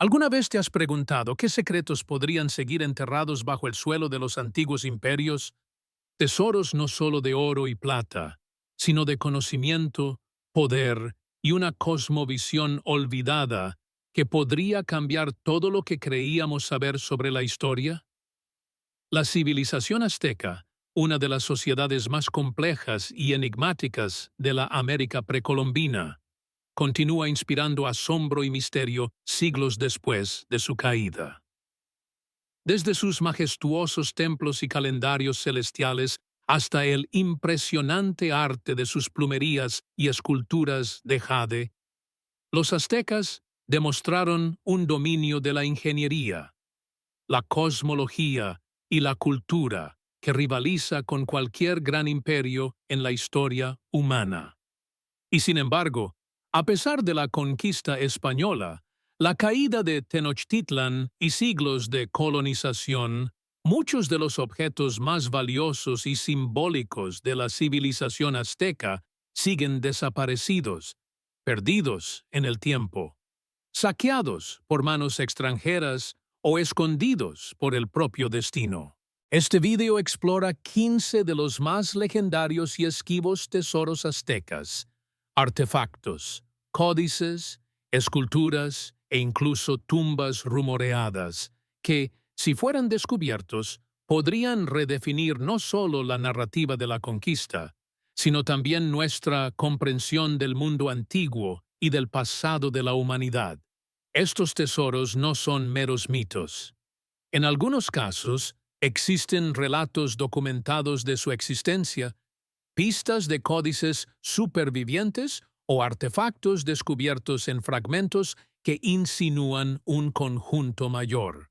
¿Alguna vez te has preguntado qué secretos podrían seguir enterrados bajo el suelo de los antiguos imperios? Tesoros no solo de oro y plata, sino de conocimiento, poder y una cosmovisión olvidada que podría cambiar todo lo que creíamos saber sobre la historia. La civilización azteca, una de las sociedades más complejas y enigmáticas de la América precolombina, continúa inspirando asombro y misterio siglos después de su caída. Desde sus majestuosos templos y calendarios celestiales hasta el impresionante arte de sus plumerías y esculturas de jade, los aztecas demostraron un dominio de la ingeniería, la cosmología y la cultura que rivaliza con cualquier gran imperio en la historia humana. Y sin embargo, a pesar de la conquista española, la caída de Tenochtitlan y siglos de colonización, muchos de los objetos más valiosos y simbólicos de la civilización azteca siguen desaparecidos, perdidos en el tiempo, saqueados por manos extranjeras o escondidos por el propio destino. Este video explora 15 de los más legendarios y esquivos tesoros aztecas, artefactos, códices, esculturas e incluso tumbas rumoreadas que, si fueran descubiertos, podrían redefinir no solo la narrativa de la conquista, sino también nuestra comprensión del mundo antiguo y del pasado de la humanidad. Estos tesoros no son meros mitos. En algunos casos, existen relatos documentados de su existencia, pistas de códices supervivientes o artefactos descubiertos en fragmentos que insinúan un conjunto mayor.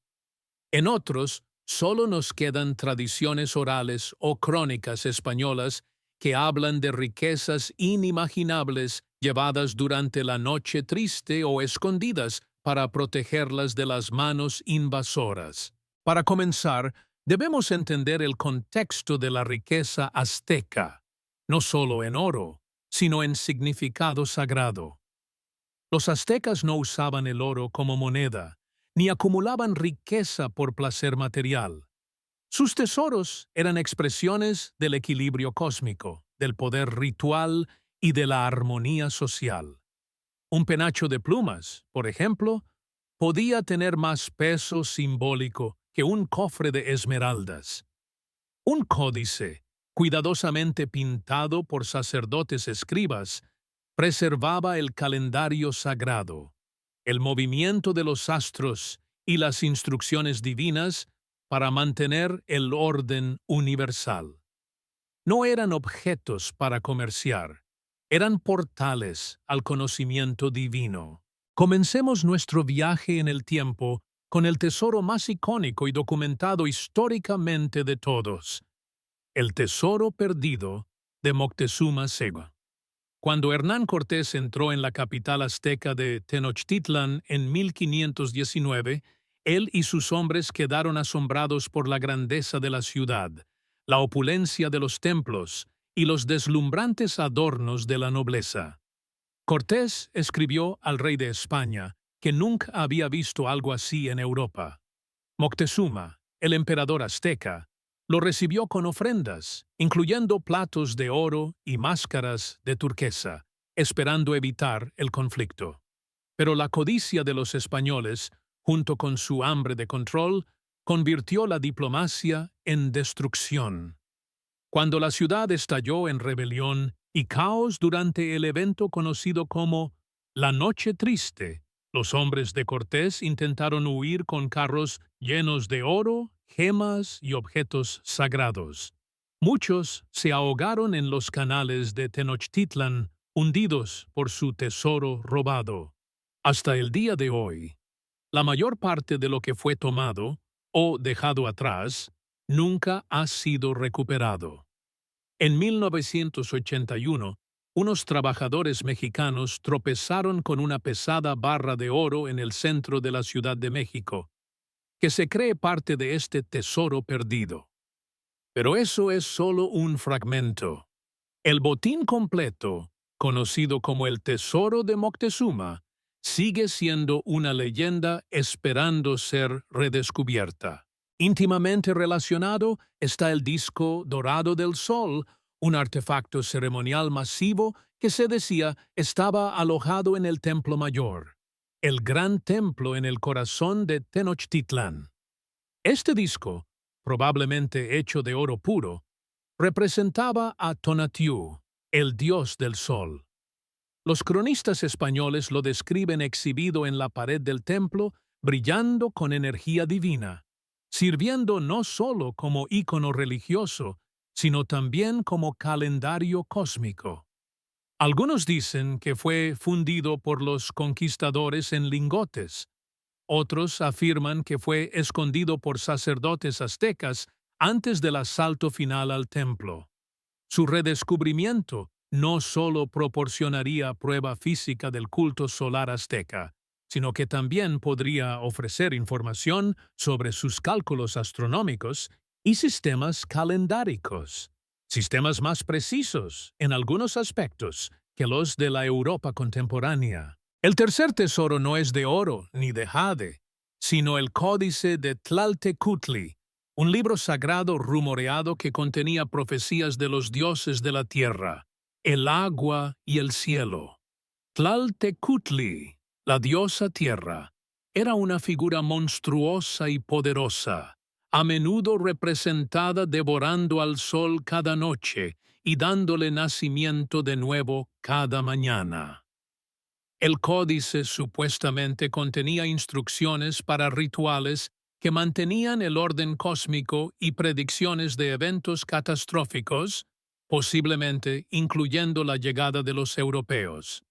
En otros, solo nos quedan tradiciones orales o crónicas españolas que hablan de riquezas inimaginables llevadas durante la noche triste o escondidas para protegerlas de las manos invasoras. Para comenzar, debemos entender el contexto de la riqueza azteca, no solo en oro, sino en significado sagrado. Los aztecas no usaban el oro como moneda, ni acumulaban riqueza por placer material. Sus tesoros eran expresiones del equilibrio cósmico, del poder ritual y de la armonía social. Un penacho de plumas, por ejemplo, podía tener más peso simbólico que un cofre de esmeraldas. Un códice, cuidadosamente pintado por sacerdotes escribas, preservaba el calendario sagrado, el movimiento de los astros y las instrucciones divinas para mantener el orden universal. No eran objetos para comerciar, eran portales al conocimiento divino. Comencemos nuestro viaje en el tiempo con el tesoro más icónico y documentado históricamente de todos, el tesoro perdido de Moctezuma Shega. Cuando Hernán Cortés entró en la capital azteca de Tenochtitlan en 1519, él y sus hombres quedaron asombrados por la grandeza de la ciudad, la opulencia de los templos y los deslumbrantes adornos de la nobleza. Cortés escribió al rey de España que nunca había visto algo así en Europa. Moctezuma, el emperador azteca, lo recibió con ofrendas, incluyendo platos de oro y máscaras de turquesa, esperando evitar el conflicto. Pero la codicia de los españoles, junto con su hambre de control, convirtió la diplomacia en destrucción. Cuando la ciudad estalló en rebelión y caos durante el evento conocido como la Noche Triste, los hombres de Cortés intentaron huir con carros llenos de oro, gemas y objetos sagrados. Muchos se ahogaron en los canales de Tenochtitlan, hundidos por su tesoro robado. Hasta el día de hoy, la mayor parte de lo que fue tomado o dejado atrás nunca ha sido recuperado. En 1981, unos trabajadores mexicanos tropezaron con una pesada barra de oro en el centro de la Ciudad de México, que se cree parte de este tesoro perdido. Pero eso es solo un fragmento. El botín completo, conocido como el Tesoro de Moctezuma, sigue siendo una leyenda esperando ser redescubierta. Íntimamente relacionado está el disco dorado del Sol, un artefacto ceremonial masivo que se decía estaba alojado en el Templo Mayor, el gran templo en el corazón de Tenochtitlán. Este disco, probablemente hecho de oro puro, representaba a Tonatiuh, el dios del sol. Los cronistas españoles lo describen exhibido en la pared del templo, brillando con energía divina, sirviendo no solo como ícono religioso, sino también como calendario cósmico. Algunos dicen que fue fundido por los conquistadores en lingotes. Otros afirman que fue escondido por sacerdotes aztecas antes del asalto final al templo. Su redescubrimiento no solo proporcionaría prueba física del culto solar azteca, sino que también podría ofrecer información sobre sus cálculos astronómicos y sistemas calendáricos, sistemas más precisos en algunos aspectos que los de la Europa contemporánea. El tercer tesoro no es de oro ni de jade, sino el Códice de Tlaltecutli, un libro sagrado rumoreado que contenía profecías de los dioses de la tierra, el agua y el cielo. Tlaltecutli, la diosa tierra, era una figura monstruosa y poderosa, a menudo representada devorando al sol cada noche y dándole nacimiento de nuevo cada mañana. El códice supuestamente contenía instrucciones para rituales que mantenían el orden cósmico y predicciones de eventos catastróficos, posiblemente incluyendo la llegada de los europeos.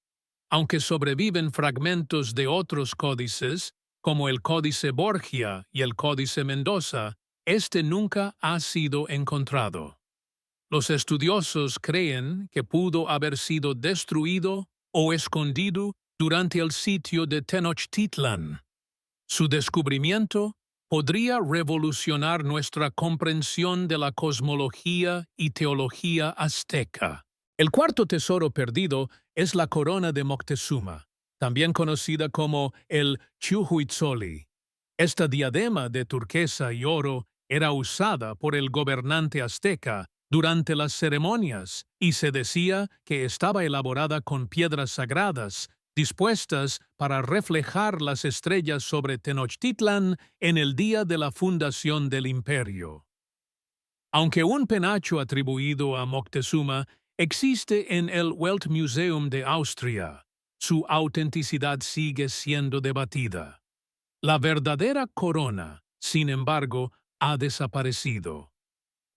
Aunque sobreviven fragmentos de otros códices, como el Códice Borgia y el Códice Mendoza, este nunca ha sido encontrado. Los estudiosos creen que pudo haber sido destruido o escondido durante el sitio de Tenochtitlán. Su descubrimiento podría revolucionar nuestra comprensión de la cosmología y teología azteca. El cuarto tesoro perdido es la corona de Moctezuma, también conocida como el Chuhuitzoli. Esta diadema de turquesa y oro era usada por el gobernante azteca durante las ceremonias y se decía que estaba elaborada con piedras sagradas dispuestas para reflejar las estrellas sobre Tenochtitlán en el día de la fundación del imperio. Aunque un penacho atribuido a Moctezuma existe en el Weltmuseum de Austria, su autenticidad sigue siendo debatida. La verdadera corona, sin embargo, ha desaparecido.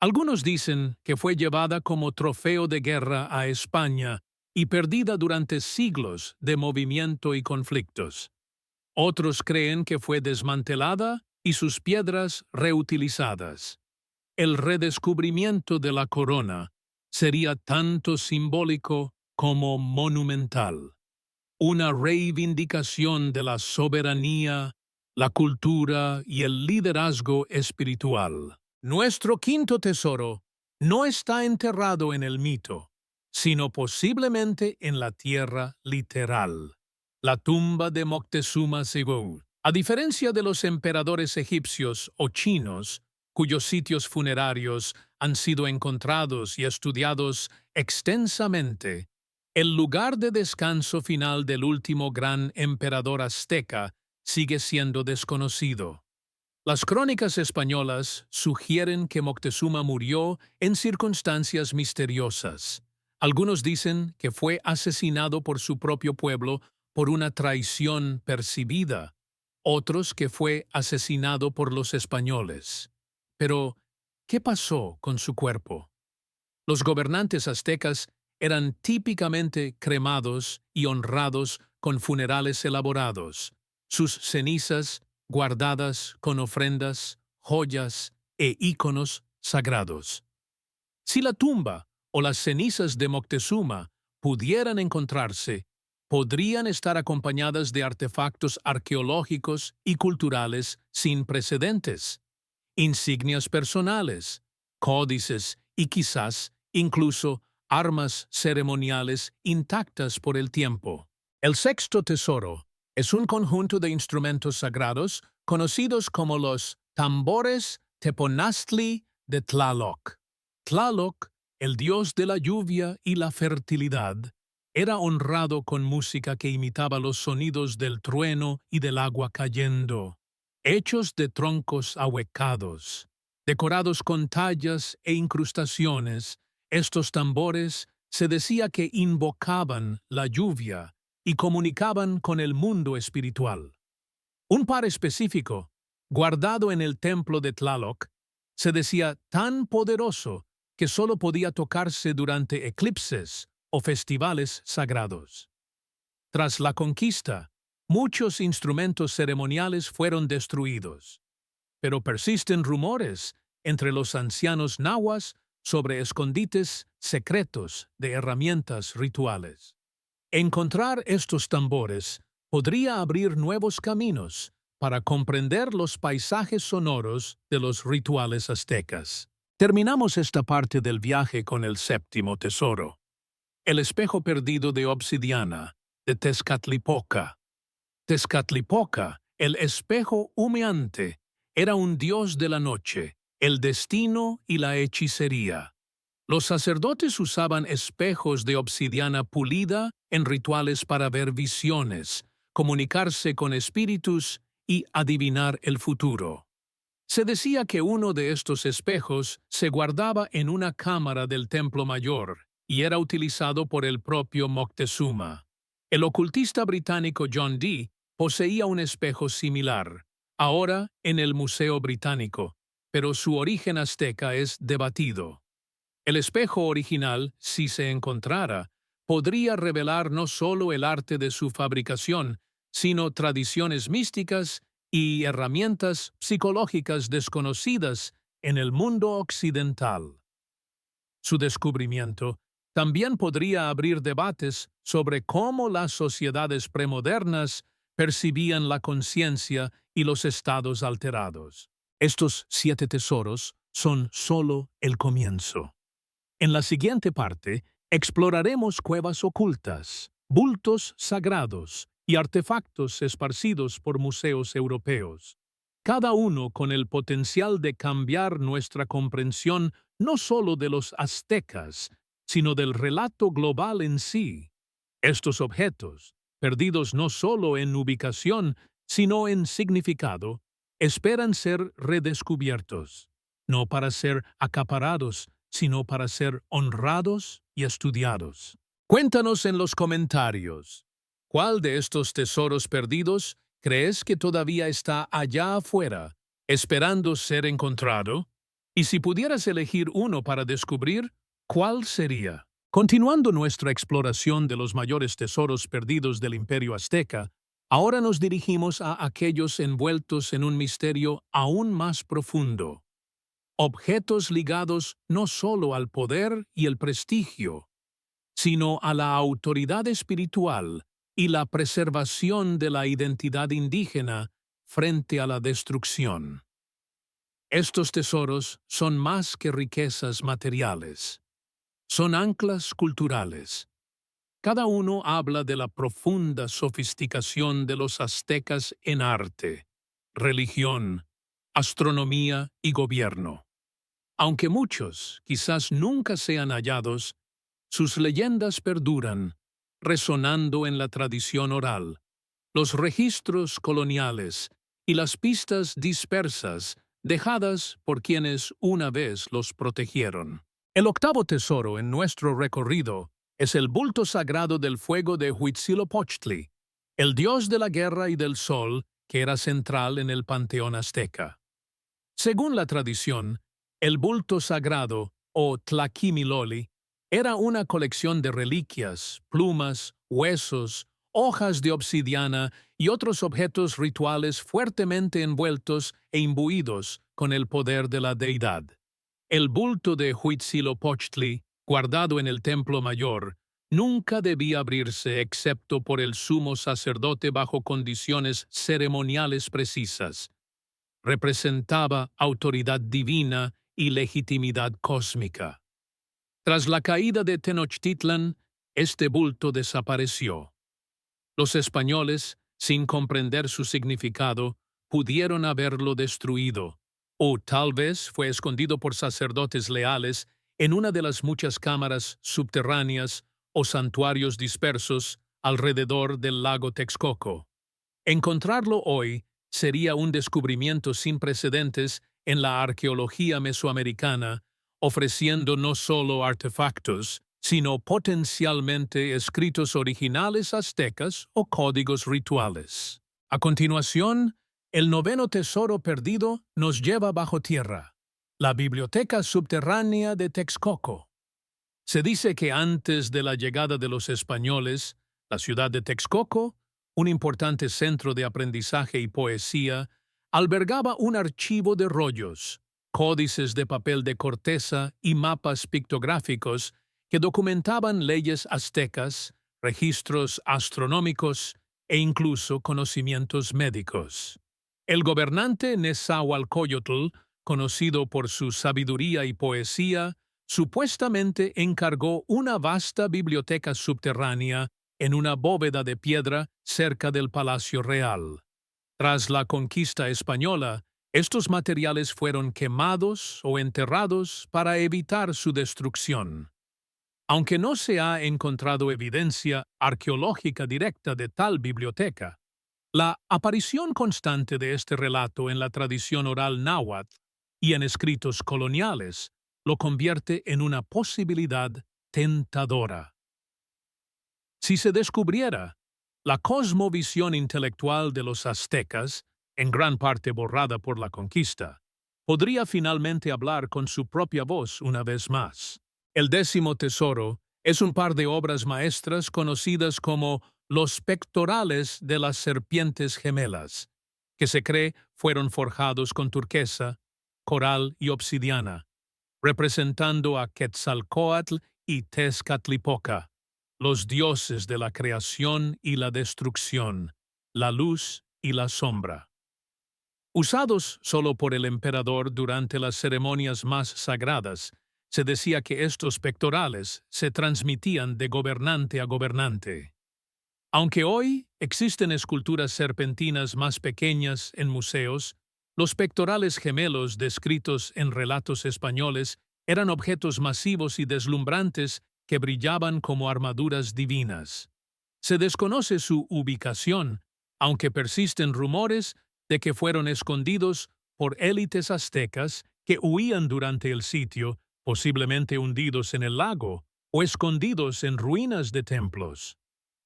Algunos dicen que fue llevada como trofeo de guerra a España y perdida durante siglos de movimiento y conflictos. Otros creen que fue desmantelada y sus piedras reutilizadas. El redescubrimiento de la corona sería tanto simbólico como monumental. Una reivindicación de la soberanía, la cultura y el liderazgo espiritual. Nuestro quinto tesoro no está enterrado en el mito, sino posiblemente en la tierra literal, la tumba de Moctezuma II. A diferencia de los emperadores egipcios o chinos, cuyos sitios funerarios han sido encontrados y estudiados extensamente, el lugar de descanso final del último gran emperador azteca sigue siendo desconocido. Las crónicas españolas sugieren que Moctezuma murió en circunstancias misteriosas. Algunos dicen que fue asesinado por su propio pueblo por una traición percibida, otros que fue asesinado por los españoles. Pero, ¿qué pasó con su cuerpo? Los gobernantes aztecas eran típicamente cremados y honrados con funerales elaborados, sus cenizas guardadas con ofrendas, joyas e íconos sagrados. Si la tumba o las cenizas de Moctezuma pudieran encontrarse, podrían estar acompañadas de artefactos arqueológicos y culturales sin precedentes, insignias personales, códices y quizás incluso armas ceremoniales intactas por el tiempo. El sexto tesoro Es un conjunto de instrumentos sagrados conocidos como los tambores Teponaztli de Tlaloc. Tlaloc, el dios de la lluvia y la fertilidad, era honrado con música que imitaba los sonidos del trueno y del agua cayendo, hechos de troncos ahuecados. Decorados con tallas e incrustaciones, estos tambores se decía que invocaban la lluvia y comunicaban con el mundo espiritual. Un par específico, guardado en el templo de Tlaloc, se decía tan poderoso que solo podía tocarse durante eclipses o festivales sagrados. Tras la conquista, muchos instrumentos ceremoniales fueron destruidos, pero persisten rumores entre los ancianos nahuas sobre escondites secretos de herramientas rituales. Encontrar estos tambores podría abrir nuevos caminos para comprender los paisajes sonoros de los rituales aztecas. Terminamos esta parte del viaje con el séptimo tesoro, el espejo perdido de obsidiana de Tezcatlipoca. Tezcatlipoca, el espejo humeante, era un dios de la noche, el destino y la hechicería. Los sacerdotes usaban espejos de obsidiana pulida en rituales para ver visiones, comunicarse con espíritus y adivinar el futuro. Se decía que uno de estos espejos se guardaba en una cámara del Templo Mayor y era utilizado por el propio Moctezuma. El ocultista británico John Dee poseía un espejo similar, ahora en el Museo Británico, pero su origen azteca es debatido. El espejo original, si se encontrara, podría revelar no solo el arte de su fabricación, sino tradiciones místicas y herramientas psicológicas desconocidas en el mundo occidental. Su descubrimiento también podría abrir debates sobre cómo las sociedades premodernas percibían la conciencia y los estados alterados. Estos 7 tesoros son solo el comienzo. En la siguiente parte, exploraremos cuevas ocultas, bultos sagrados y artefactos esparcidos por museos europeos, cada uno con el potencial de cambiar nuestra comprensión no solo de los aztecas, sino del relato global en sí. Estos objetos, perdidos no solo en ubicación, sino en significado, esperan ser redescubiertos, no para ser acaparados, sino para ser honrados y estudiados. Cuéntanos en los comentarios, ¿cuál de estos tesoros perdidos crees que todavía está allá afuera, esperando ser encontrado? Y si pudieras elegir uno para descubrir, ¿cuál sería? Continuando nuestra exploración de los mayores tesoros perdidos del Imperio Azteca, ahora nos dirigimos a aquellos envueltos en un misterio aún más profundo. Objetos ligados no solo al poder y el prestigio, sino a la autoridad espiritual y la preservación de la identidad indígena frente a la destrucción. Estos tesoros son más que riquezas materiales. Son anclas culturales. Cada uno habla de la profunda sofisticación de los aztecas en arte, religión, astronomía y gobierno. Aunque muchos quizás nunca sean hallados, sus leyendas perduran, resonando en la tradición oral, los registros coloniales y las pistas dispersas dejadas por quienes una vez los protegieron. El octavo tesoro en nuestro recorrido es el bulto sagrado del fuego de Huitzilopochtli, el dios de la guerra y del sol que era central en el panteón azteca. Según la tradición, el bulto sagrado, o tlaquimiloli, era una colección de reliquias, plumas, huesos, hojas de obsidiana y otros objetos rituales fuertemente envueltos e imbuidos con el poder de la deidad. El bulto de Huitzilopochtli, guardado en el Templo Mayor, nunca debía abrirse excepto por el sumo sacerdote bajo condiciones ceremoniales precisas. Representaba autoridad divina y legitimidad cósmica. Tras la caída de Tenochtitlan, este bulto desapareció. Los españoles sin comprender su significado, pudieron haberlo destruido, o tal vez fue escondido por sacerdotes leales en una de las muchas cámaras subterráneas o santuarios dispersos alrededor del lago Texcoco. Encontrarlo hoy sería un descubrimiento sin precedentes en la arqueología mesoamericana, ofreciendo no solo artefactos, sino potencialmente escritos originales aztecas o códigos rituales. A continuación, el noveno tesoro perdido nos lleva bajo tierra, la Biblioteca Subterránea de Texcoco. Se dice que antes de la llegada de los españoles, la ciudad de Texcoco, un importante centro de aprendizaje y poesía, albergaba un archivo de rollos, códices de papel de corteza y mapas pictográficos que documentaban leyes aztecas, registros astronómicos e incluso conocimientos médicos. El gobernante Nezahualcóyotl, conocido por su sabiduría y poesía, supuestamente encargó una vasta biblioteca subterránea en una bóveda de piedra cerca del Palacio Real. Tras la conquista española, estos materiales fueron quemados o enterrados para evitar su destrucción. Aunque no se ha encontrado evidencia arqueológica directa de tal biblioteca, la aparición constante de este relato en la tradición oral náhuatl y en escritos coloniales lo convierte en una posibilidad tentadora. Si se descubriera, la cosmovisión intelectual de los aztecas, en gran parte borrada por la conquista, podría finalmente hablar con su propia voz una vez más. El décimo tesoro es un par de obras maestras conocidas como los pectorales de las serpientes gemelas, que se cree fueron forjados con turquesa, coral y obsidiana, representando a Quetzalcóatl y Tezcatlipoca, los dioses de la creación y la destrucción, la luz y la sombra. Usados solo por el emperador durante las ceremonias más sagradas, se decía que estos pectorales se transmitían de gobernante a gobernante. Aunque hoy existen esculturas serpentinas más pequeñas en museos, los pectorales gemelos descritos en relatos españoles eran objetos masivos y deslumbrantes que brillaban como armaduras divinas. Se desconoce su ubicación, aunque persisten rumores de que fueron escondidos por élites aztecas que huían durante el sitio, posiblemente hundidos en el lago o escondidos en ruinas de templos.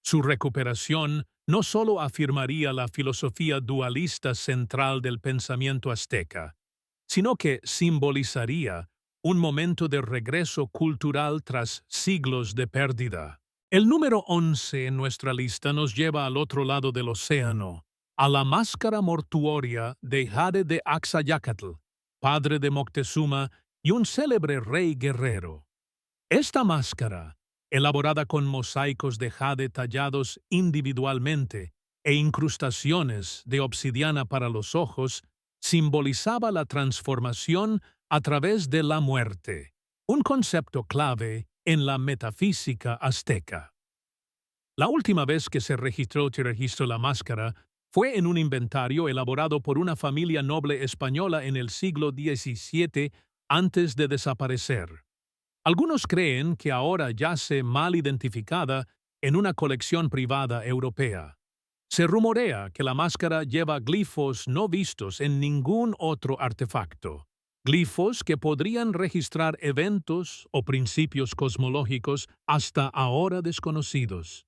Su recuperación no solo afirmaría la filosofía dualista central del pensamiento azteca, sino que simbolizaría un momento de regreso cultural tras siglos de pérdida. El número 11 en nuestra lista nos lleva al otro lado del océano, a la máscara mortuoria de Jade de Axayácatl, padre de Moctezuma y un célebre rey guerrero. Esta máscara, elaborada con mosaicos de jade tallados individualmente e incrustaciones de obsidiana para los ojos, simbolizaba la transformación a través de la muerte, un concepto clave en la metafísica azteca. La última vez que se registró la máscara fue en un inventario elaborado por una familia noble española en el siglo XVII antes de desaparecer. Algunos creen que ahora yace mal identificada en una colección privada europea. Se rumorea que la máscara lleva glifos no vistos en ningún otro artefacto, glifos que podrían registrar eventos o principios cosmológicos hasta ahora desconocidos.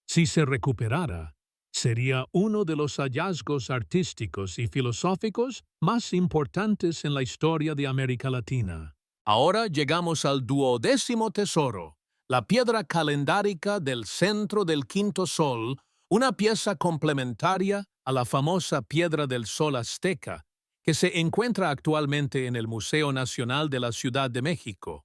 Si se recuperara, sería uno de los hallazgos artísticos y filosóficos más importantes en la historia de América Latina. Ahora llegamos al 12º tesoro, la piedra calendárica del centro del quinto sol, una pieza complementaria a la famosa piedra del sol azteca, que se encuentra actualmente en el Museo Nacional de la Ciudad de México.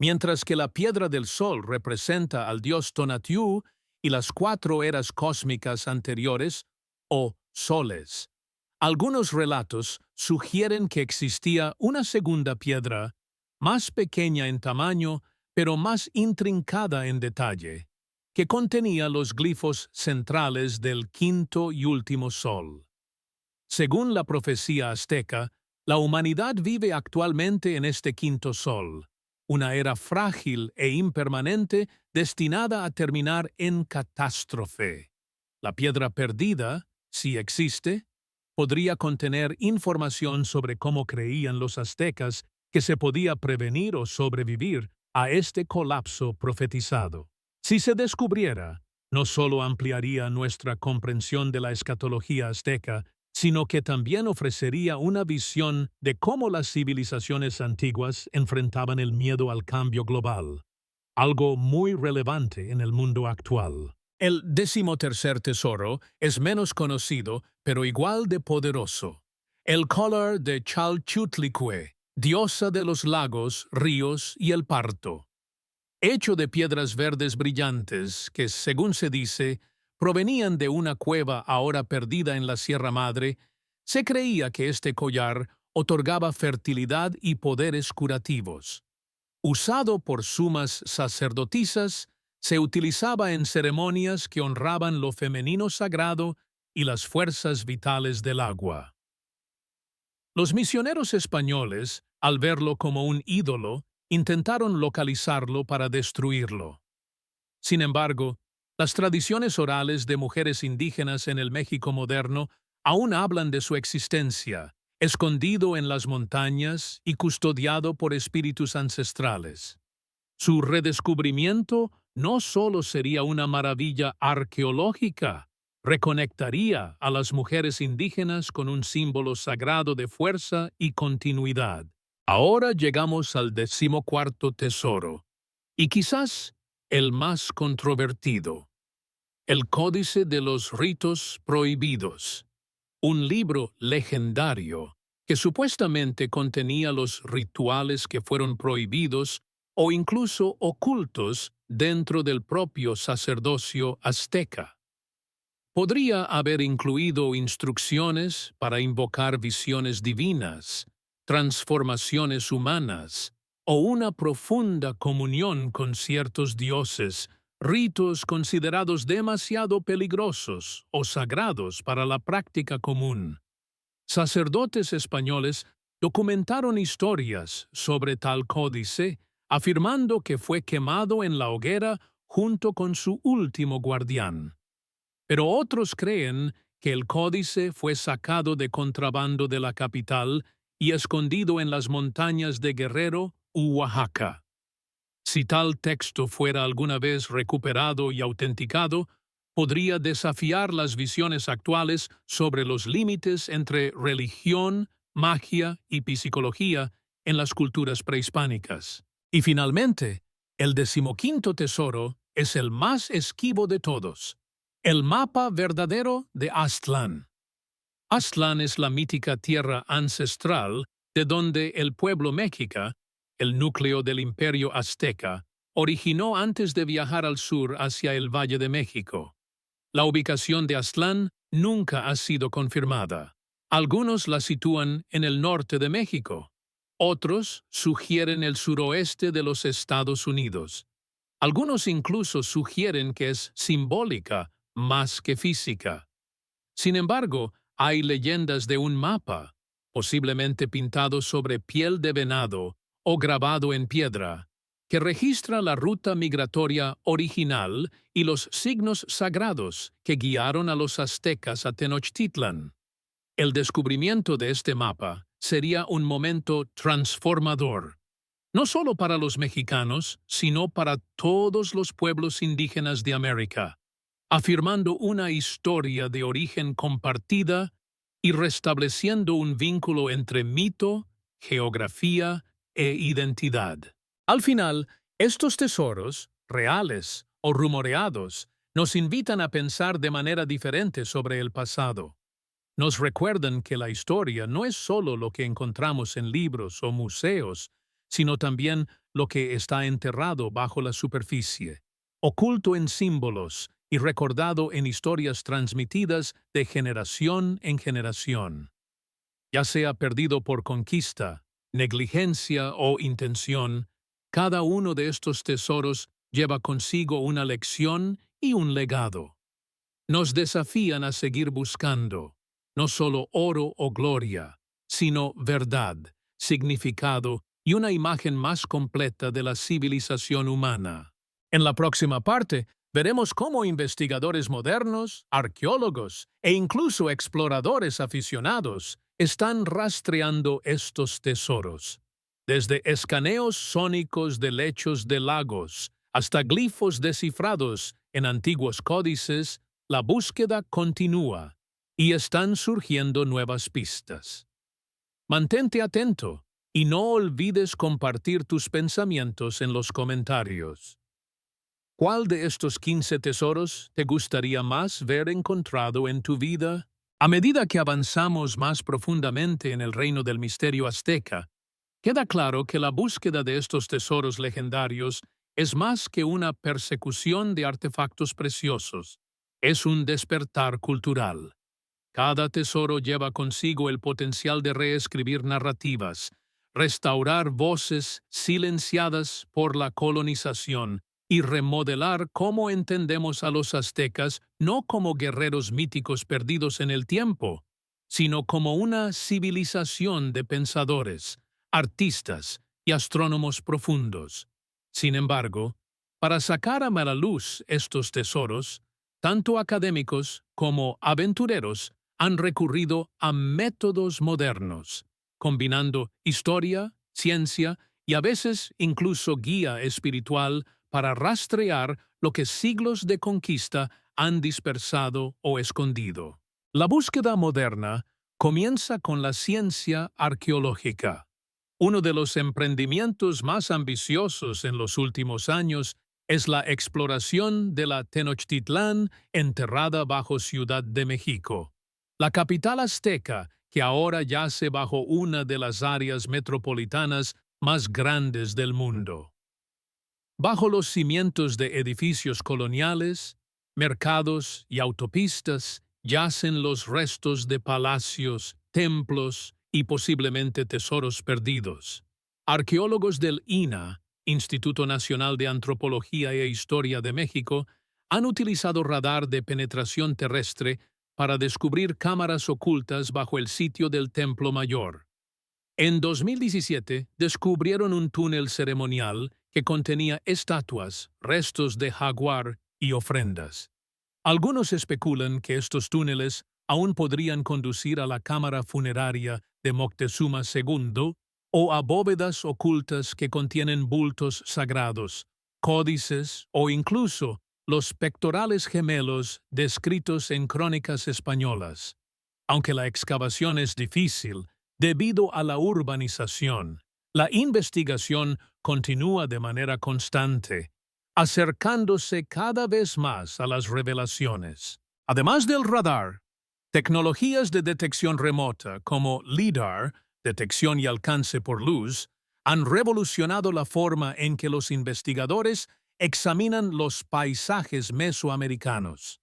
Mientras que la piedra del sol representa al dios Tonatiuh y las 4 eras cósmicas anteriores, o soles. Algunos relatos sugieren que existía una segunda piedra, más pequeña en tamaño, pero más intrincada en detalle, que contenía los glifos centrales del quinto y último sol. Según la profecía azteca, la humanidad vive actualmente en este quinto sol, una era frágil e impermanente destinada a terminar en catástrofe. La piedra perdida, si existe, podría contener información sobre cómo creían los aztecas que se podía prevenir o sobrevivir a este colapso profetizado. Si se descubriera, no solo ampliaría nuestra comprensión de la escatología azteca, sino que también ofrecería una visión de cómo las civilizaciones antiguas enfrentaban el miedo al cambio global, algo muy relevante en el mundo actual. El 13º tesoro es menos conocido, pero igual de poderoso. El collar de Chalchutlicue, diosa de los lagos, ríos y el parto. Hecho de piedras verdes brillantes que, según se dice, provenían de una cueva ahora perdida en la Sierra Madre, se creía que este collar otorgaba fertilidad y poderes curativos. Usado por sumas sacerdotisas, se utilizaba en ceremonias que honraban lo femenino sagrado y las fuerzas vitales del agua. Los misioneros españoles, al verlo como un ídolo, intentaron localizarlo para destruirlo. Sin embargo, las tradiciones orales de mujeres indígenas en el México moderno aún hablan de su existencia, escondido en las montañas y custodiado por espíritus ancestrales. Su redescubrimiento no solo sería una maravilla arqueológica, reconectaría a las mujeres indígenas con un símbolo sagrado de fuerza y continuidad. Ahora llegamos al 14º tesoro, y quizás el más controvertido, el Códice de los Ritos Prohibidos, un libro legendario que supuestamente contenía los rituales que fueron prohibidos o incluso ocultos dentro del propio sacerdocio azteca. Podría haber incluido instrucciones para invocar visiones divinas, transformaciones humanas o una profunda comunión con ciertos dioses, ritos considerados demasiado peligrosos o sagrados para la práctica común. Sacerdotes españoles documentaron historias sobre tal códice, afirmando que fue quemado en la hoguera junto con su último guardián. Pero otros creen que el códice fue sacado de contrabando de la capital y escondido en las montañas de Guerrero u Oaxaca. Si tal texto fuera alguna vez recuperado y autenticado, podría desafiar las visiones actuales sobre los límites entre religión, magia y psicología en las culturas prehispánicas. Y finalmente, el 15º tesoro es el más esquivo de todos, el mapa verdadero de Aztlán. Aztlán es la mítica tierra ancestral de donde el pueblo mexica, el núcleo del imperio azteca, originó antes de viajar al sur hacia el Valle de México. La ubicación de Aztlán nunca ha sido confirmada. Algunos la sitúan en el norte de México. Otros sugieren el suroeste de los Estados Unidos. Algunos incluso sugieren que es simbólica más que física. Sin embargo, hay leyendas de un mapa, posiblemente pintado sobre piel de venado o grabado en piedra, que registra la ruta migratoria original y los signos sagrados que guiaron a los aztecas a Tenochtitlan. El descubrimiento de este mapa sería un momento transformador, no solo para los mexicanos, sino para todos los pueblos indígenas de América, afirmando una historia de origen compartida y restableciendo un vínculo entre mito, geografía e identidad. Al final, estos tesoros, reales o rumoreados, nos invitan a pensar de manera diferente sobre el pasado. Nos recuerdan que la historia no es solo lo que encontramos en libros o museos, sino también lo que está enterrado bajo la superficie, oculto en símbolos y recordado en historias transmitidas de generación en generación. Ya sea perdido por conquista, negligencia o intención, cada uno de estos tesoros lleva consigo una lección y un legado. Nos desafían a seguir buscando, no solo oro o gloria, sino verdad, significado y una imagen más completa de la civilización humana. En la próxima parte, veremos cómo investigadores modernos, arqueólogos e incluso exploradores aficionados están rastreando estos tesoros. Desde escaneos sónicos de lechos de lagos hasta glifos descifrados en antiguos códices, la búsqueda continúa y están surgiendo nuevas pistas. Mantente atento y no olvides compartir tus pensamientos en los comentarios. ¿Cuál de estos 15 tesoros te gustaría más ver encontrado en tu vida? A medida que avanzamos más profundamente en el reino del misterio azteca, queda claro que la búsqueda de estos tesoros legendarios es más que una persecución de artefactos preciosos. Es un despertar cultural. Cada tesoro lleva consigo el potencial de reescribir narrativas, restaurar voces silenciadas por la colonización y remodelar cómo entendemos a los aztecas no como guerreros míticos perdidos en el tiempo, sino como una civilización de pensadores, artistas y astrónomos profundos. Sin embargo, para sacar a mala luz estos tesoros, tanto académicos como aventureros han recurrido a métodos modernos, combinando historia, ciencia y a veces incluso guía espiritual para rastrear lo que siglos de conquista han dispersado o escondido. La búsqueda moderna comienza con la ciencia arqueológica. Uno de los emprendimientos más ambiciosos en los últimos años es la exploración de la Tenochtitlán enterrada bajo Ciudad de México. La capital azteca, que ahora yace bajo una de las áreas metropolitanas más grandes del mundo. Bajo los cimientos de edificios coloniales, mercados y autopistas yacen los restos de palacios, templos y posiblemente tesoros perdidos. Arqueólogos del INAH, Instituto Nacional de Antropología e Historia de México, han utilizado radar de penetración terrestre para descubrir cámaras ocultas bajo el sitio del Templo Mayor. En 2017 descubrieron un túnel ceremonial que contenía estatuas, restos de jaguar y ofrendas. Algunos especulan que estos túneles aún podrían conducir a la cámara funeraria de Moctezuma II o a bóvedas ocultas que contienen bultos sagrados, códices o incluso los pectorales gemelos descritos en crónicas españolas. Aunque la excavación es difícil, debido a la urbanización, la investigación continúa de manera constante, acercándose cada vez más a las revelaciones. Además del radar, tecnologías de detección remota como LIDAR, detección y alcance por luz, han revolucionado la forma en que los investigadores examinan los paisajes mesoamericanos.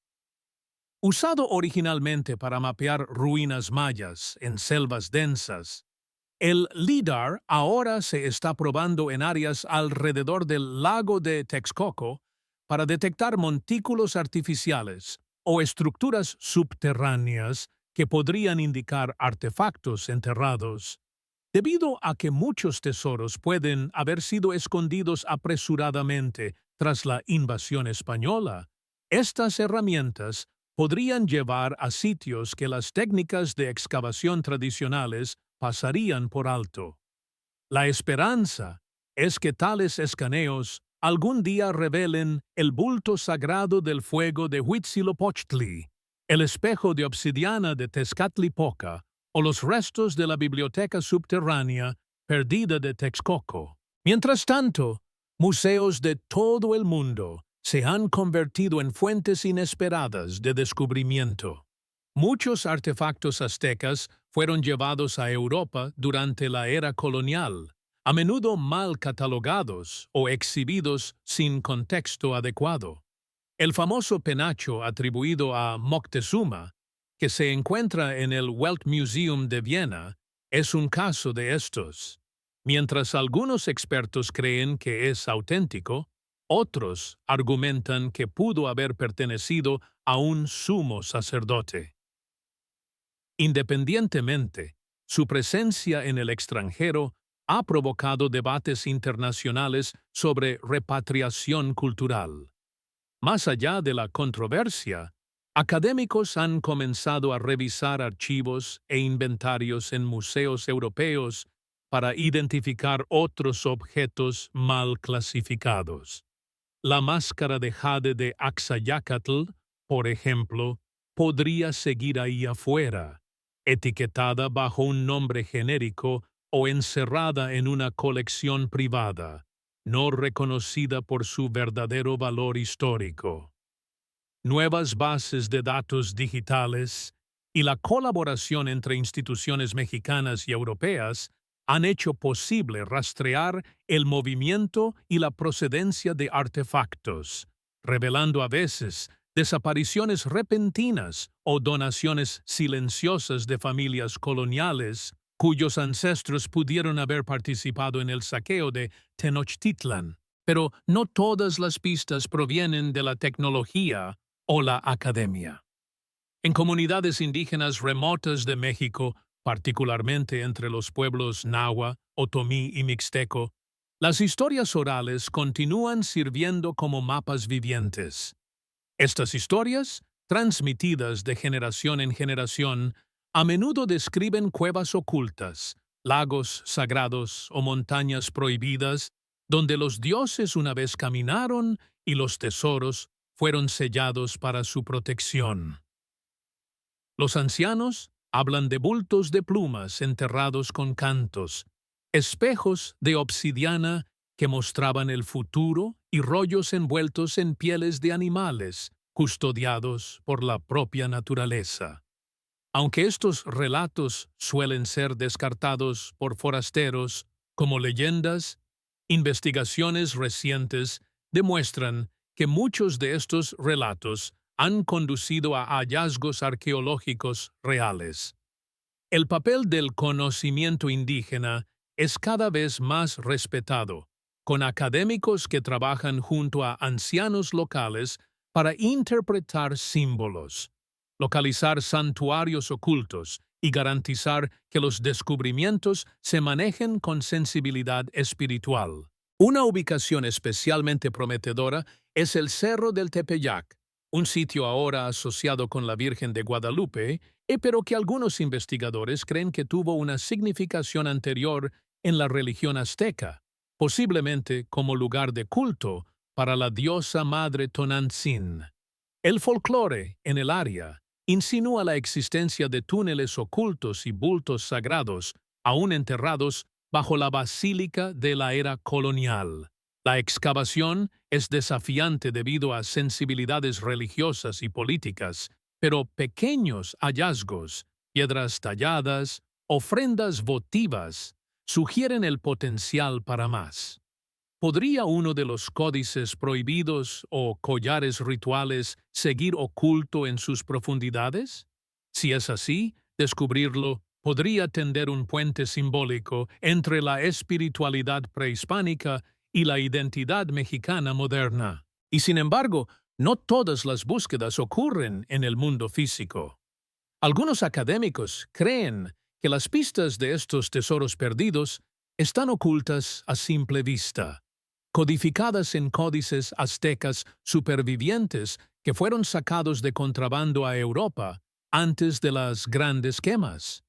Usado originalmente para mapear ruinas mayas en selvas densas, el LIDAR ahora se está probando en áreas alrededor del lago de Texcoco para detectar montículos artificiales o estructuras subterráneas que podrían indicar artefactos enterrados. Debido a que muchos tesoros pueden haber sido escondidos apresuradamente tras la invasión española, estas herramientas podrían llevar a sitios que las técnicas de excavación tradicionales pasarían por alto. La esperanza es que tales escaneos algún día revelen el bulto sagrado del fuego de Huitzilopochtli, el espejo de obsidiana de Tezcatlipoca o los restos de la biblioteca subterránea perdida de Texcoco. Mientras tanto, museos de todo el mundo se han convertido en fuentes inesperadas de descubrimiento. Muchos artefactos aztecas fueron llevados a Europa durante la era colonial, a menudo mal catalogados o exhibidos sin contexto adecuado. El famoso penacho atribuido a Moctezuma, que se encuentra en el Weltmuseum de Viena, es un caso de estos. Mientras algunos expertos creen que es auténtico, Otros argumentan que pudo haber pertenecido a un sumo sacerdote. Independientemente, su presencia en el extranjero ha provocado debates internacionales sobre repatriación cultural. Más allá de la controversia, académicos han comenzado a revisar archivos e inventarios en museos europeos para identificar otros objetos mal clasificados. La máscara de jade de Axayácatl, por ejemplo, podría seguir ahí afuera, etiquetada bajo un nombre genérico o encerrada en una colección privada, no reconocida por su verdadero valor histórico. Nuevas bases de datos digitales y la colaboración entre instituciones mexicanas y europeas han hecho posible rastrear el movimiento y la procedencia de artefactos, revelando a veces desapariciones repentinas o donaciones silenciosas de familias coloniales cuyos ancestros pudieron haber participado en el saqueo de Tenochtitlan. Pero no todas las pistas provienen de la tecnología o la academia. En comunidades indígenas remotas de México, particularmente entre los pueblos náhuatl, otomí y mixteco, las historias orales continúan sirviendo como mapas vivientes. Estas historias, transmitidas de generación en generación, a menudo describen cuevas ocultas, lagos sagrados o montañas prohibidas, donde los dioses una vez caminaron y los tesoros fueron sellados para su protección. Los ancianos hablan de bultos de plumas enterrados con cantos, espejos de obsidiana que mostraban el futuro y rollos envueltos en pieles de animales, custodiados por la propia naturaleza. Aunque estos relatos suelen ser descartados por forasteros como leyendas, investigaciones recientes demuestran que muchos de estos relatos han conducido a hallazgos arqueológicos reales. El papel del conocimiento indígena es cada vez más respetado, con académicos que trabajan junto a ancianos locales para interpretar símbolos, localizar santuarios ocultos y garantizar que los descubrimientos se manejen con sensibilidad espiritual. Una ubicación especialmente prometedora es el Cerro del Tepeyac, un sitio ahora asociado con la Virgen de Guadalupe, pero que algunos investigadores creen que tuvo una significación anterior en la religión azteca, posiblemente como lugar de culto para la diosa madre Tonantzin. El folclore en el área insinúa la existencia de túneles ocultos y bultos sagrados, aún enterrados bajo la basílica de la era colonial. La excavación es desafiante debido a sensibilidades religiosas y políticas, pero pequeños hallazgos, piedras talladas, ofrendas votivas, sugieren el potencial para más. ¿Podría uno de los códices prohibidos o collares rituales seguir oculto en sus profundidades? Si es así, descubrirlo podría tender un puente simbólico entre la espiritualidad prehispánica y la identidad mexicana moderna. Y sin embargo, no todas las búsquedas ocurren en el mundo físico. Algunos académicos creen que las pistas de estos tesoros perdidos están ocultas a simple vista, codificadas en códices aztecas supervivientes que fueron sacados de contrabando a Europa antes de las grandes quemas.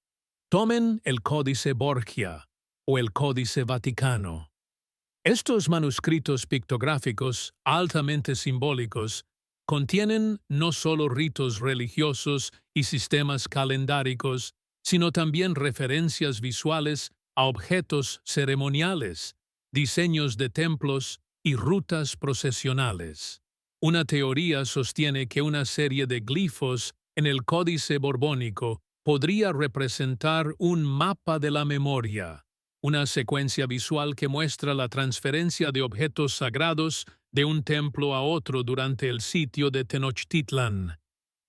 Tomen el Códice Borgia o el Códice Vaticano. Estos manuscritos pictográficos altamente simbólicos contienen no solo ritos religiosos y sistemas calendáricos, sino también referencias visuales a objetos ceremoniales, diseños de templos y rutas procesionales. Una teoría sostiene que una serie de glifos en el Códice Borbónico podría representar un mapa de la memoria, una secuencia visual que muestra la transferencia de objetos sagrados de un templo a otro durante el sitio de Tenochtitlan.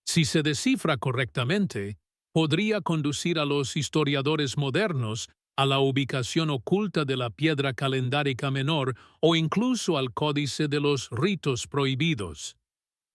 Si se descifra correctamente, podría conducir a los historiadores modernos a la ubicación oculta de la piedra calendárica menor o incluso al códice de los ritos prohibidos.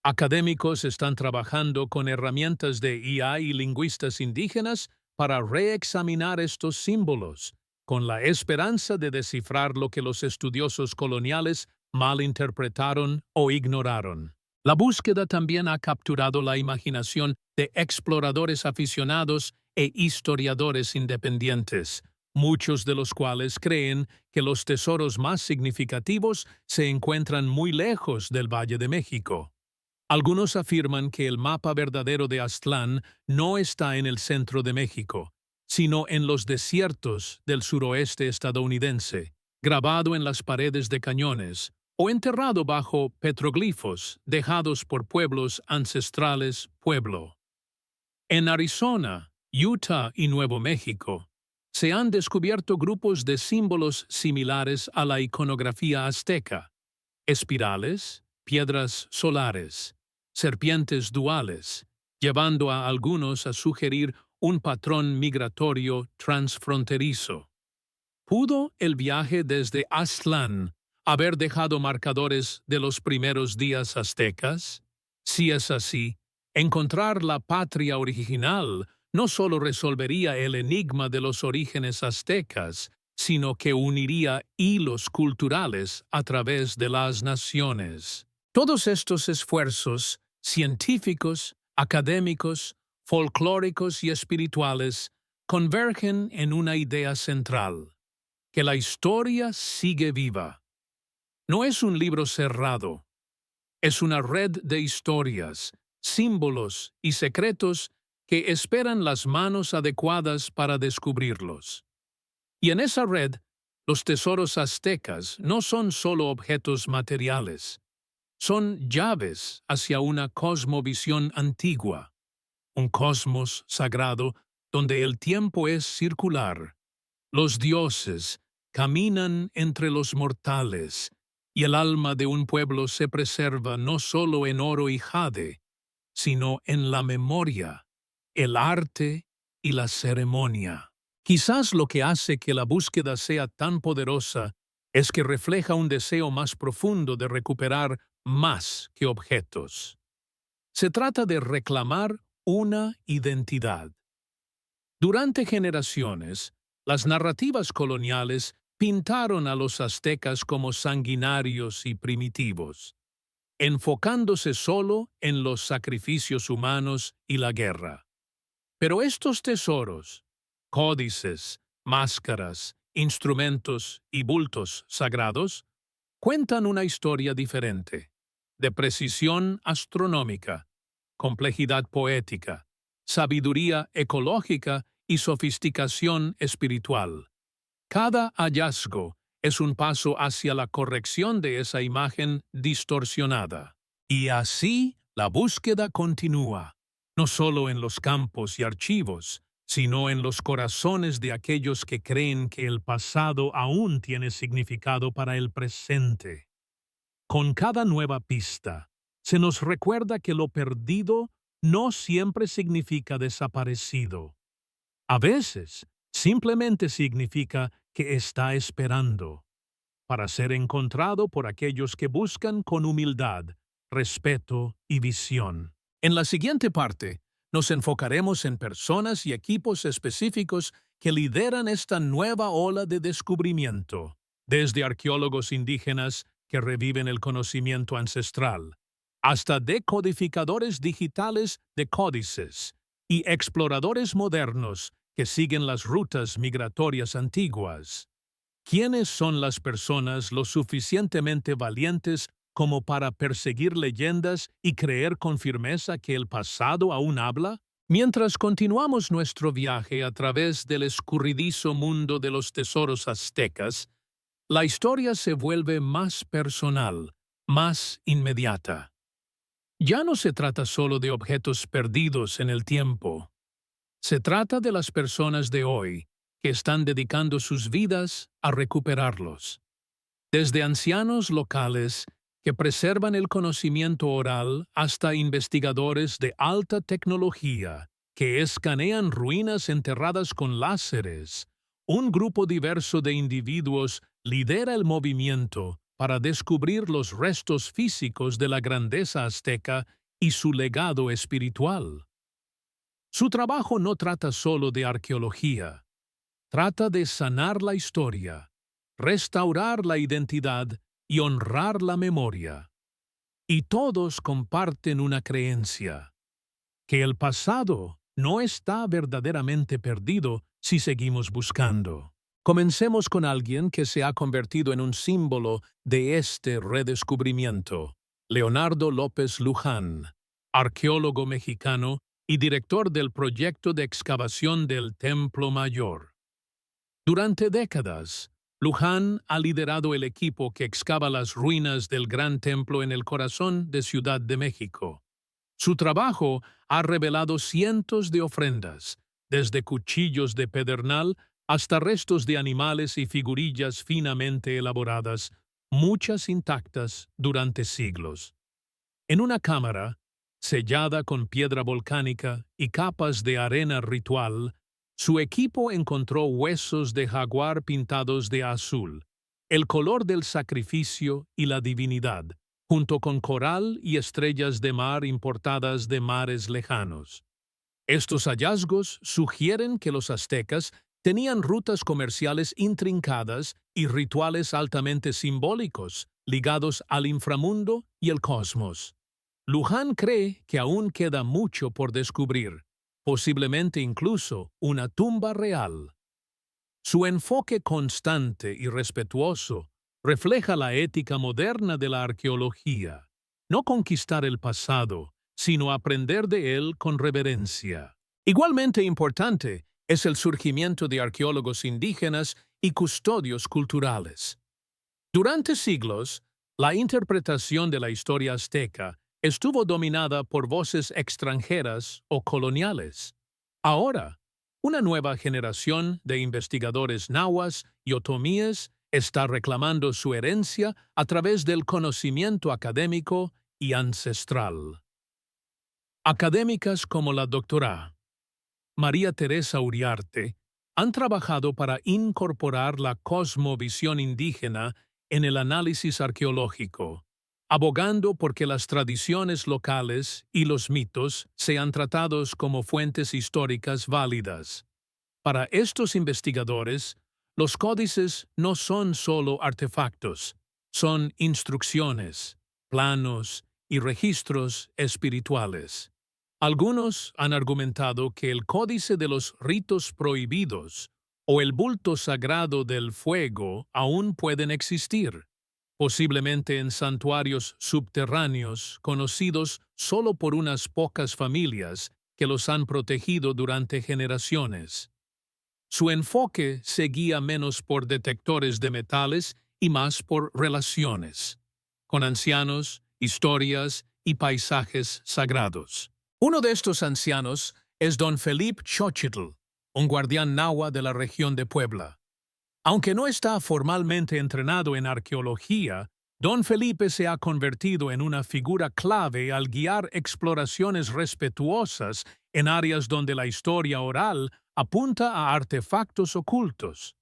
Académicos están trabajando con herramientas de IA y lingüistas indígenas para reexaminar estos símbolos, con la esperanza de descifrar lo que los estudiosos coloniales malinterpretaron o ignoraron. La búsqueda también ha capturado la imaginación de exploradores aficionados e historiadores independientes, muchos de los cuales creen que los tesoros más significativos se encuentran muy lejos del Valle de México. Algunos afirman que el mapa verdadero de Aztlán no está en el centro de México, sino en los desiertos del suroeste estadounidense, grabado en las paredes de cañones, o enterrado bajo petroglifos dejados por pueblos ancestrales pueblo. En Arizona, Utah y Nuevo México, se han descubierto grupos de símbolos similares a la iconografía azteca: espirales, piedras solares, serpientes duales, llevando a algunos a sugerir un patrón migratorio transfronterizo. ¿Pudo el viaje desde Aztlán haber dejado marcadores de los primeros días aztecas? Si es así, encontrar la patria original no solo resolvería el enigma de los orígenes aztecas, sino que uniría hilos culturales a través de las naciones. Todos estos esfuerzos científicos, académicos, folclóricos y espirituales convergen en una idea central: que la historia sigue viva. No es un libro cerrado, es una red de historias, símbolos y secretos que esperan las manos adecuadas para descubrirlos. Y en esa red, los tesoros aztecas no son solo objetos materiales, son llaves hacia una cosmovisión antigua, un cosmos sagrado donde el tiempo es circular. Los dioses caminan entre los mortales, y el alma de un pueblo se preserva no solo en oro y jade, sino en la memoria, el arte y la ceremonia. Quizás lo que hace que la búsqueda sea tan poderosa es que refleja un deseo más profundo de recuperar más que objetos. Se trata de reclamar una identidad. Durante generaciones, las narrativas coloniales pintaron a los aztecas como sanguinarios y primitivos, enfocándose solo en los sacrificios humanos y la guerra. Pero estos tesoros, códices, máscaras, instrumentos y bultos sagrados, cuentan una historia diferente, de precisión astronómica, complejidad poética, sabiduría ecológica y sofisticación espiritual. Cada hallazgo es un paso hacia la corrección de esa imagen distorsionada. Y así la búsqueda continúa, no solo en los campos y archivos, sino en los corazones de aquellos que creen que el pasado aún tiene significado para el presente. Con cada nueva pista, se nos recuerda que lo perdido no siempre significa desaparecido. A veces, simplemente significa que está esperando, para ser encontrado por aquellos que buscan con humildad, respeto y visión. En la siguiente parte, nos enfocaremos en personas y equipos específicos que lideran esta nueva ola de descubrimiento, desde arqueólogos indígenas que reviven el conocimiento ancestral, hasta decodificadores digitales de códices y exploradores modernos que siguen las rutas migratorias antiguas. ¿Quiénes son las personas lo suficientemente valientes como para perseguir leyendas y creer con firmeza que el pasado aún habla? Mientras continuamos nuestro viaje a través del escurridizo mundo de los tesoros aztecas, la historia se vuelve más personal, más inmediata. Ya no se trata solo de objetos perdidos en el tiempo. Se trata de las personas de hoy que están dedicando sus vidas a recuperarlos. Desde ancianos locales que preservan el conocimiento oral hasta investigadores de alta tecnología que escanean ruinas enterradas con láseres Un grupo diverso de individuos lidera el movimiento para descubrir los restos físicos de la grandeza azteca y su legado espiritual. Su trabajo no trata solo de arqueología, trata de sanar la historia, restaurar la identidad y honrar la memoria. Y todos comparten una creencia, que el pasado no está verdaderamente perdido si seguimos buscando. Comencemos con alguien que se ha convertido en un símbolo de este redescubrimiento, Leonardo López Luján, arqueólogo mexicano y director del proyecto de excavación del Templo Mayor. Durante décadas, Luján ha liderado el equipo que excava las ruinas del Gran Templo en el corazón de Ciudad de México. Su trabajo ha revelado cientos de ofrendas, desde cuchillos de pedernal hasta restos de animales y figurillas finamente elaboradas, muchas intactas durante siglos. En una cámara, sellada con piedra volcánica y capas de arena ritual, su equipo encontró huesos de jaguar pintados de azul, el color del sacrificio y la divinidad, junto con coral y estrellas de mar importadas de mares lejanos. Estos hallazgos sugieren que los aztecas tenían rutas comerciales intrincadas y rituales altamente simbólicos, ligados al inframundo y el cosmos. Luján cree que aún queda mucho por descubrir, posiblemente incluso una tumba real. Su enfoque constante y respetuoso refleja la ética moderna de la arqueología, no conquistar el pasado, sino aprender de él con reverencia. Igualmente importante es el surgimiento de arqueólogos indígenas y custodios culturales. Durante siglos, la interpretación de la historia azteca estuvo dominada por voces extranjeras o coloniales. Ahora, una nueva generación de investigadores nahuas y otomíes está reclamando su herencia a través del conocimiento académico y ancestral. Académicas como la doctora María Teresa Uriarte han trabajado para incorporar la cosmovisión indígena en el análisis arqueológico, abogando por que las tradiciones locales y los mitos sean tratados como fuentes históricas válidas. Para estos investigadores, los códices no son solo artefactos, son instrucciones, planos y registros espirituales. Algunos han argumentado que el Códice de los Ritos Prohibidos o el bulto sagrado del fuego aún pueden existir, posiblemente en santuarios subterráneos conocidos solo por unas pocas familias que los han protegido durante generaciones. Su enfoque se guía menos por detectores de metales y más por relaciones, con ancianos, historias y paisajes sagrados. Uno de estos ancianos es don Felipe Xochitl, un guardián náhuatl de la región de Puebla. Aunque no está formalmente entrenado en arqueología, don Felipe se ha convertido en una figura clave al guiar exploraciones respetuosas en áreas donde la historia oral apunta a artefactos ocultos.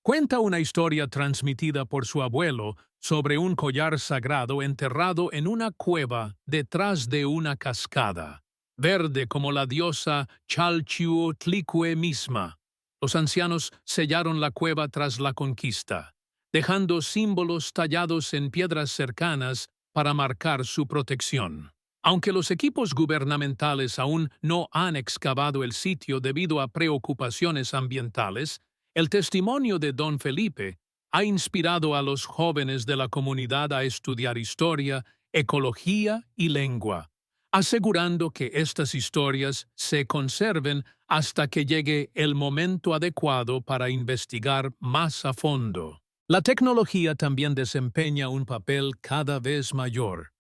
Cuenta una historia transmitida por su abuelo sobre un collar sagrado enterrado en una cueva detrás de una cascada, verde como la diosa Chalchiuhtlicue misma. Los ancianos sellaron la cueva tras la conquista, dejando símbolos tallados en piedras cercanas para marcar su protección. Aunque los equipos gubernamentales aún no han excavado el sitio debido a preocupaciones ambientales, el testimonio de don Felipe ha inspirado a los jóvenes de la comunidad a estudiar historia, ecología y lengua, asegurando que estas historias se conserven hasta que llegue el momento adecuado para investigar más a fondo. La tecnología también desempeña un papel cada vez mayor.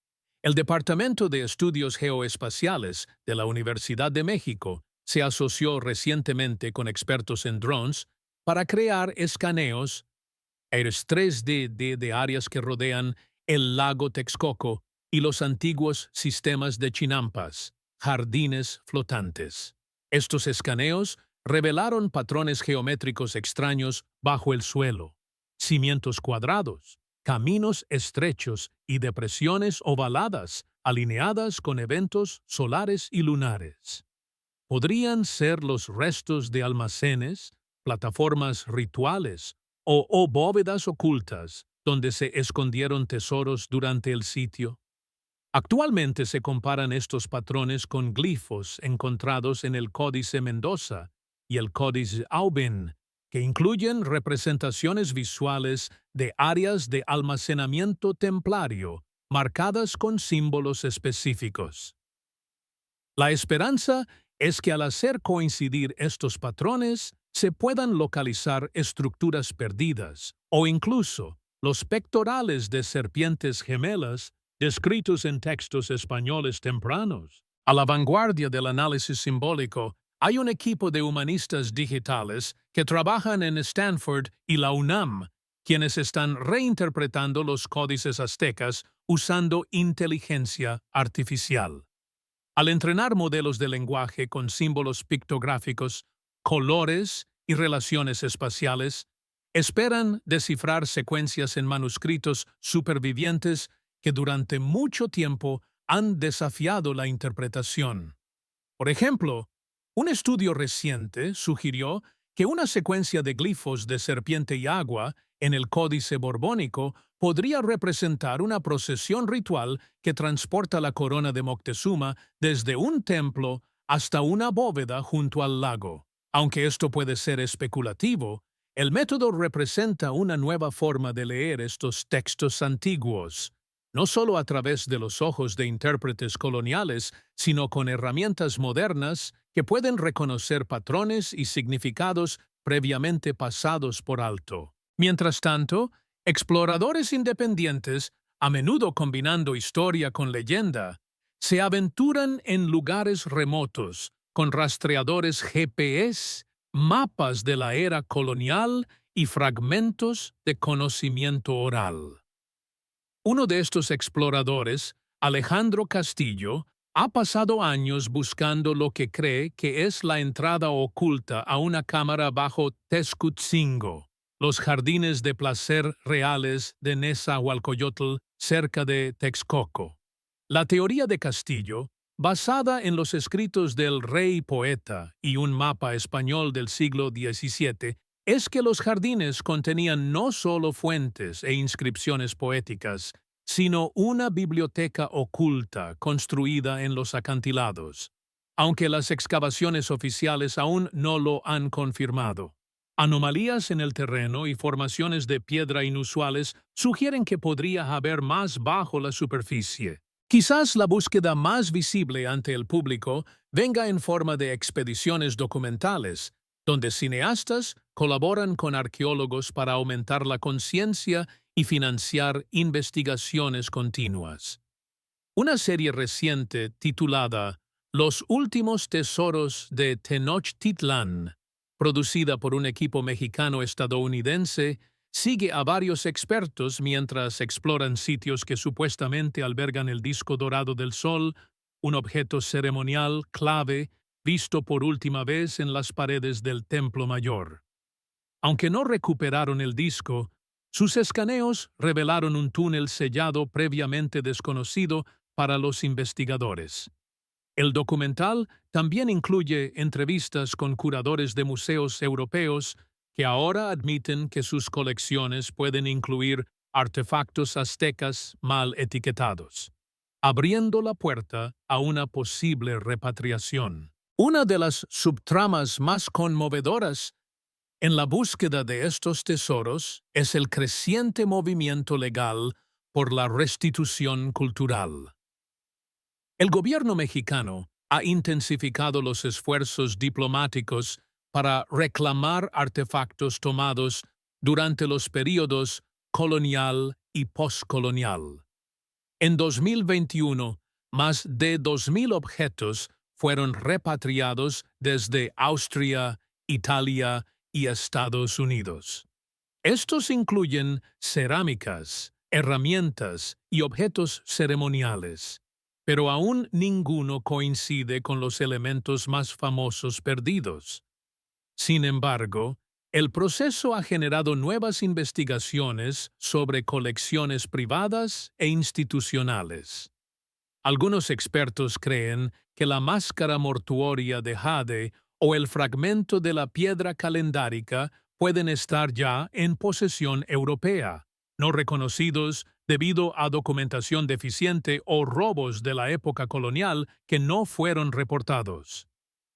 El Departamento de Estudios Geoespaciales de la Universidad de México se asoció recientemente con expertos en drones para crear escaneos aéreos 3D de áreas que rodean el lago Texcoco y los antiguos sistemas de chinampas, jardines flotantes. Estos escaneos revelaron patrones geométricos extraños bajo el suelo, cimientos cuadrados, caminos estrechos y depresiones ovaladas alineadas con eventos solares y lunares. Podrían ser los restos de almacenes, plataformas rituales o bóvedas ocultas donde se escondieron tesoros durante el sitio. Actualmente se comparan estos patrones con glifos encontrados en el Códice Mendoza y el Códice Aubin, que incluyen representaciones visuales de áreas de almacenamiento templario marcadas con símbolos específicos. La esperanza es que al hacer coincidir estos patrones se puedan localizar estructuras perdidas o incluso los pectorales de serpientes gemelas descritos en textos españoles tempranos. A la vanguardia del análisis simbólico, hay un equipo de humanistas digitales que trabajan en Stanford y la UNAM, quienes están reinterpretando los códices aztecas usando inteligencia artificial. Al entrenar modelos de lenguaje con símbolos pictográficos, colores y relaciones espaciales, esperan descifrar secuencias en manuscritos supervivientes que durante mucho tiempo han desafiado la interpretación. Por ejemplo, un estudio reciente sugirió que una secuencia de glifos de serpiente y agua en el Códice Borbónico podría representar una procesión ritual que transporta la corona de Moctezuma desde un templo hasta una bóveda junto al lago. Aunque esto puede ser especulativo, el método representa una nueva forma de leer estos textos antiguos, no solo a través de los ojos de intérpretes coloniales, sino con herramientas modernas que pueden reconocer patrones y significados previamente pasados por alto. Mientras tanto, exploradores independientes, a menudo combinando historia con leyenda, se aventuran en lugares remotos, con rastreadores GPS, mapas de la era colonial y fragmentos de conocimiento oral. Uno de estos exploradores, Alejandro Castillo, ha pasado años buscando lo que cree que es la entrada oculta a una cámara bajo Texcutzingo, los jardines de placer reales de Nezahualcóyotl cerca de Texcoco. La teoría de Castillo, basada en los escritos del rey poeta y un mapa español del siglo XVII, es que los jardines contenían no solo fuentes e inscripciones poéticas, sino una biblioteca oculta construida en los acantilados, aunque las excavaciones oficiales aún no lo han confirmado. Anomalías en el terreno y formaciones de piedra inusuales sugieren que podría haber más bajo la superficie. Quizás la búsqueda más visible ante el público venga en forma de expediciones documentales, donde cineastas colaboran con arqueólogos para aumentar la conciencia y financiar investigaciones continuas. Una serie reciente titulada Los últimos tesoros de Tenochtitlán, producida por un equipo mexicano-estadounidense, sigue a varios expertos mientras exploran sitios que supuestamente albergan el disco dorado del Sol, un objeto ceremonial clave visto por última vez en las paredes del Templo Mayor. Aunque no recuperaron el disco, sus escaneos revelaron un túnel sellado previamente desconocido para los investigadores. El documental también incluye entrevistas con curadores de museos europeos que ahora admiten que sus colecciones pueden incluir artefactos aztecas mal etiquetados, abriendo la puerta a una posible repatriación. Una de las subtramas más conmovedoras en la búsqueda de estos tesoros es el creciente movimiento legal por la restitución cultural. El gobierno mexicano ha intensificado los esfuerzos diplomáticos para reclamar artefactos tomados durante los períodos colonial y postcolonial. En 2021, más de 2.000 objetos fueron repatriados desde Austria, Italia y Estados Unidos. Estos incluyen cerámicas, herramientas y objetos ceremoniales, pero aún ninguno coincide con los elementos más famosos perdidos. Sin embargo, el proceso ha generado nuevas investigaciones sobre colecciones privadas e institucionales. Algunos expertos creen que la máscara mortuoria de jade o el fragmento de la piedra calendárica pueden estar ya en posesión europea, no reconocidos debido a documentación deficiente o robos de la época colonial que no fueron reportados.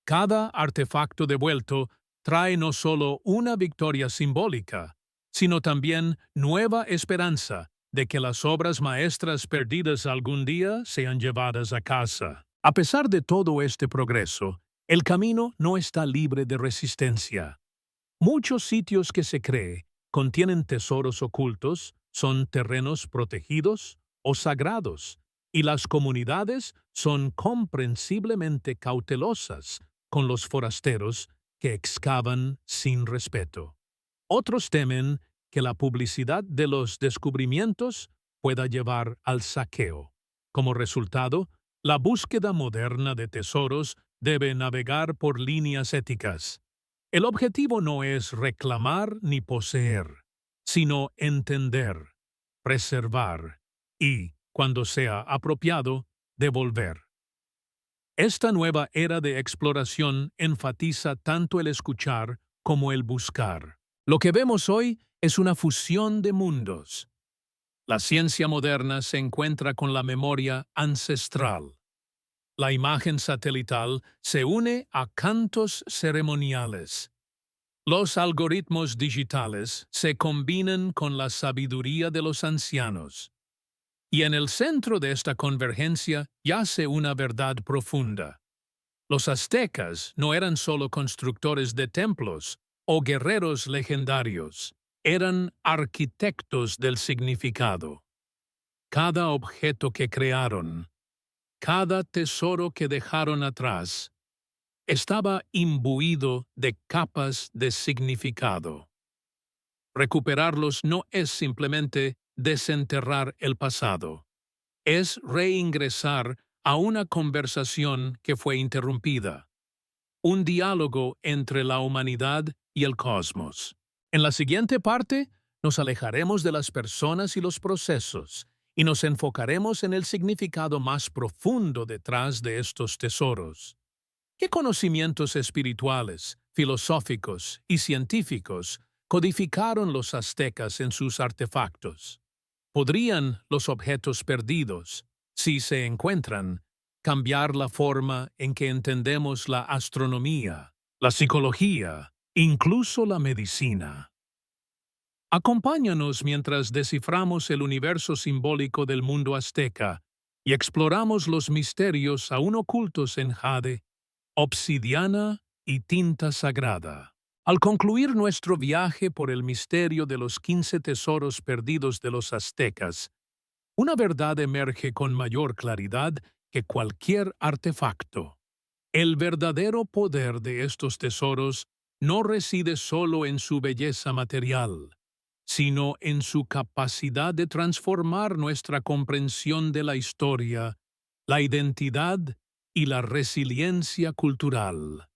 Cada artefacto devuelto trae no solo una victoria simbólica, sino también nueva esperanza de que las obras maestras perdidas algún día sean llevadas a casa. A pesar de todo este progreso, el camino no está libre de resistencia. Muchos sitios que se cree contienen tesoros ocultos, son terrenos protegidos o sagrados, y las comunidades son comprensiblemente cautelosas con los forasteros que excavan sin respeto. Otros temen que la publicidad de los descubrimientos pueda llevar al saqueo. Como resultado, la búsqueda moderna de tesoros debe navegar por líneas éticas. El objetivo no es reclamar ni poseer, sino entender, preservar y, cuando sea apropiado, devolver. Esta nueva era de exploración enfatiza tanto el escuchar como el buscar. Lo que vemos hoy es una fusión de mundos. La ciencia moderna se encuentra con la memoria ancestral. La imagen satelital se une a cantos ceremoniales. Los algoritmos digitales se combinan con la sabiduría de los ancianos. Y en el centro de esta convergencia yace una verdad profunda. Los aztecas no eran solo constructores de templos o guerreros legendarios, eran arquitectos del significado. Cada objeto que crearon, cada tesoro que dejaron atrás, estaba imbuido de capas de significado. Recuperarlos no es simplemente desenterrar el pasado, es reingresar a una conversación que fue interrumpida, un diálogo entre la humanidad y el cosmos. En la siguiente parte, nos alejaremos de las personas y los procesos y nos enfocaremos en el significado más profundo detrás de estos tesoros. ¿Qué conocimientos espirituales, filosóficos y científicos codificaron los aztecas en sus artefactos? ¿Podrían los objetos perdidos, si se encuentran, cambiar la forma en que entendemos la astronomía, la psicología, incluso la medicina? Acompáñanos mientras desciframos el universo simbólico del mundo azteca y exploramos los misterios aún ocultos en jade, obsidiana y tinta sagrada. Al concluir nuestro viaje por el misterio de los 15 tesoros perdidos de los aztecas, una verdad emerge con mayor claridad que cualquier artefacto. El verdadero poder de estos tesoros no reside solo en su belleza material, sino en su capacidad de transformar nuestra comprensión de la historia, la identidad y la resiliencia cultural.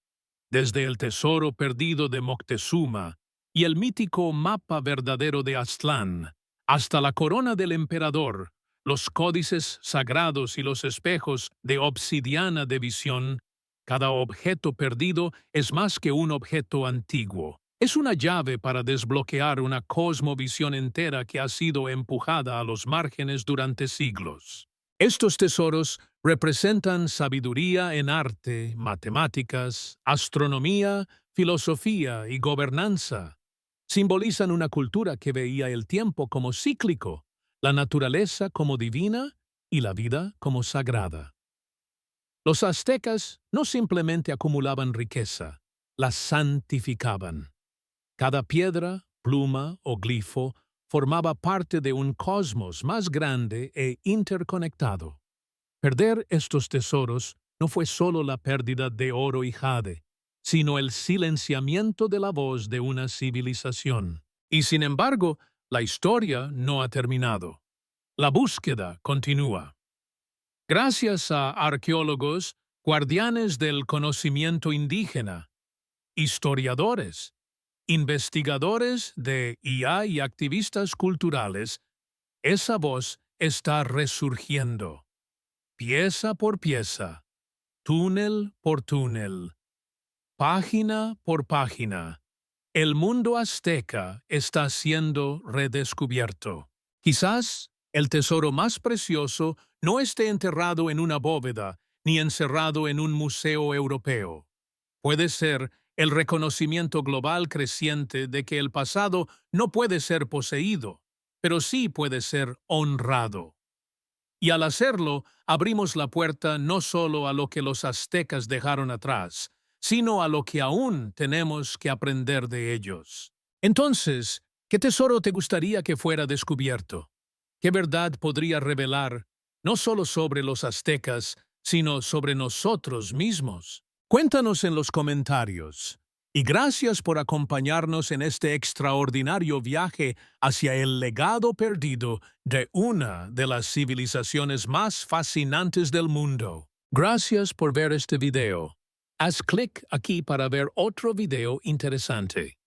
Desde el tesoro perdido de Moctezuma y el mítico mapa verdadero de Aztlán, hasta la corona del emperador, los códices sagrados y los espejos de obsidiana de visión, cada objeto perdido es más que un objeto antiguo. Es una llave para desbloquear una cosmovisión entera que ha sido empujada a los márgenes durante siglos. Estos tesoros representan sabiduría en arte, matemáticas, astronomía, filosofía y gobernanza. Simbolizan una cultura que veía el tiempo como cíclico, la naturaleza como divina y la vida como sagrada. Los aztecas no simplemente acumulaban riqueza, la santificaban. Cada piedra, pluma o glifo formaba parte de un cosmos más grande e interconectado. Perder estos tesoros no fue solo la pérdida de oro y jade, sino el silenciamiento de la voz de una civilización. Y sin embargo, la historia no ha terminado. La búsqueda continúa. Gracias a arqueólogos, guardianes del conocimiento indígena, historiadores, investigadores de IA y activistas culturales, esa voz está resurgiendo, pieza por pieza, túnel por túnel, página por página. El mundo azteca está siendo redescubierto. Quizás el tesoro más precioso no esté enterrado en una bóveda ni encerrado en un museo europeo. Puede ser el reconocimiento global creciente de que el pasado no puede ser poseído, pero sí puede ser honrado. Y al hacerlo, abrimos la puerta no solo a lo que los aztecas dejaron atrás, sino a lo que aún tenemos que aprender de ellos. Entonces, ¿qué tesoro te gustaría que fuera descubierto? ¿Qué verdad podría revelar no solo sobre los aztecas, sino sobre nosotros mismos? Cuéntanos en los comentarios. Y gracias por acompañarnos en este extraordinario viaje hacia el legado perdido de una de las civilizaciones más fascinantes del mundo. Gracias por ver este video. Haz clic aquí para ver otro video interesante.